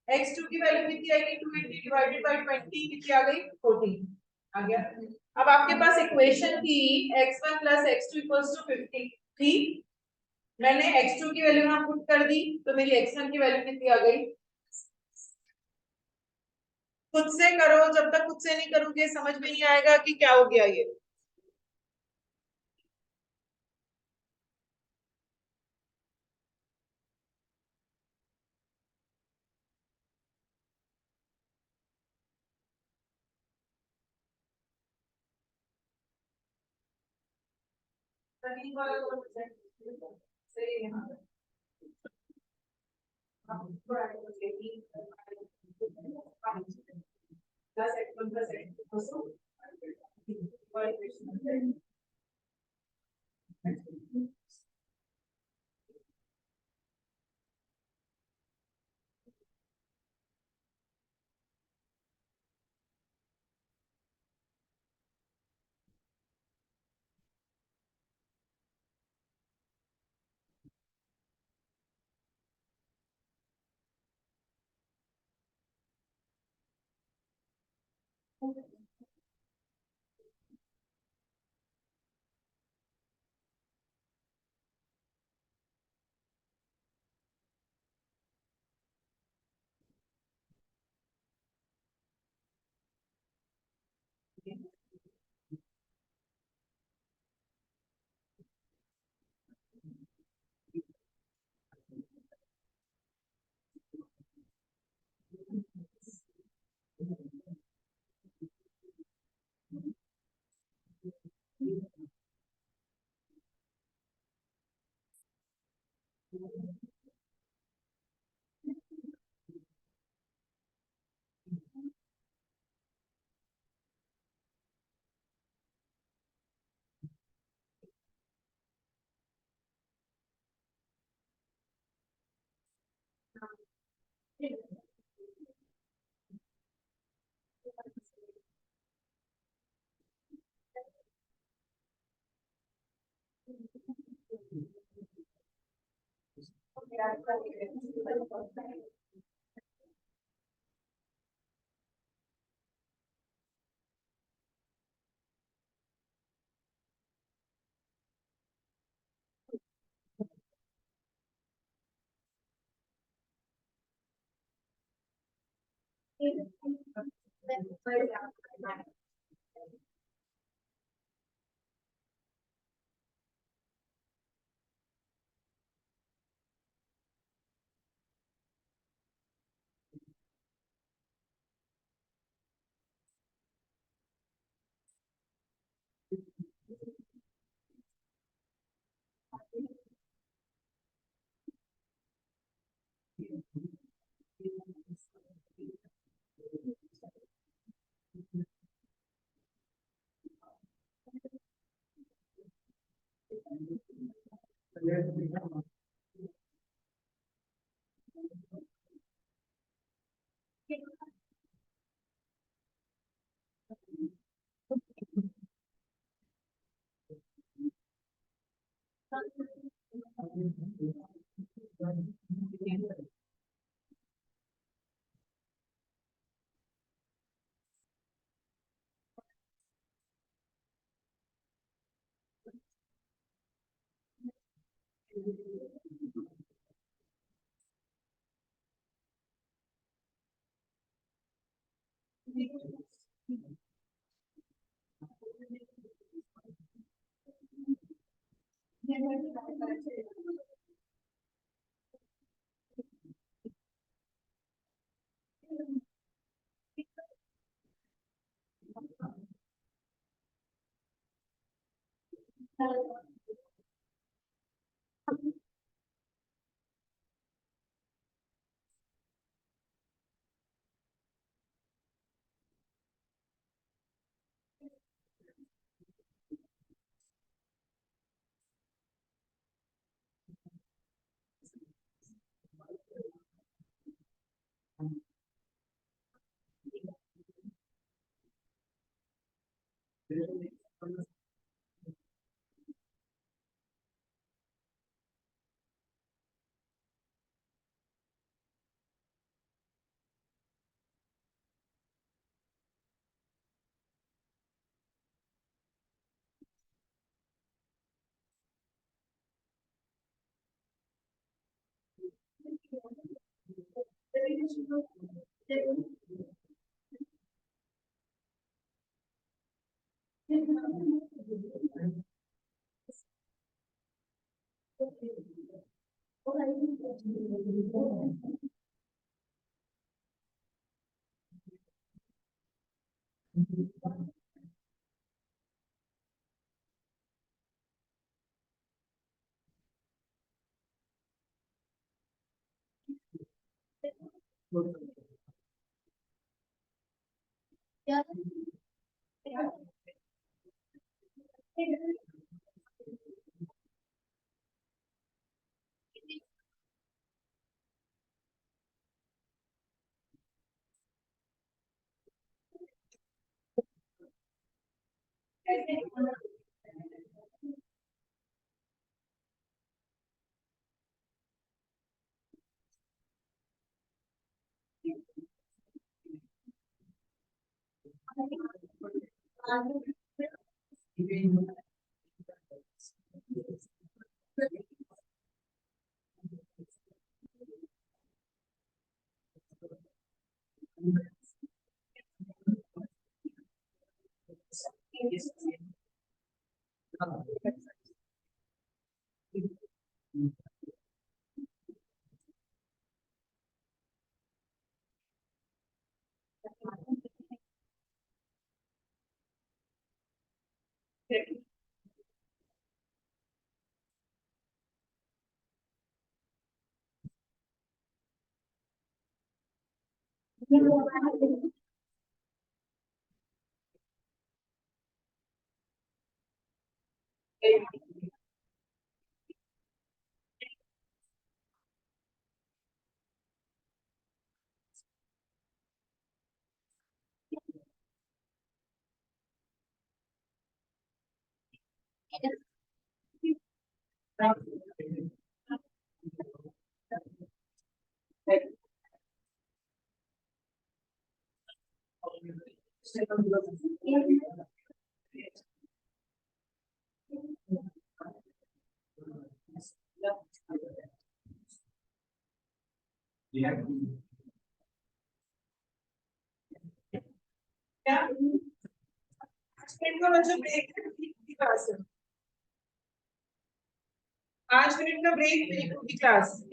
x2 की वैल्यू कितनी आएगी 280 डिवाइडेड बाय 20 कितनी आ गई 14 आ गया। अब आपके पास इक्वेशन थी x1 x2 50 थी मैंने x2 की वैल्यू यहां पुट कर दी तो मेरी x1 की वैल्यू कितनी आ गई। खुद से करो जब तक खुद से नहीं करोगे समझ में नहीं आएगा कि क्या हो गया ये। सही है क्या 5 मिनट का बच्चों ब्रेक है, क्लास है। 5 मिनट का ब्रेक, क्लास।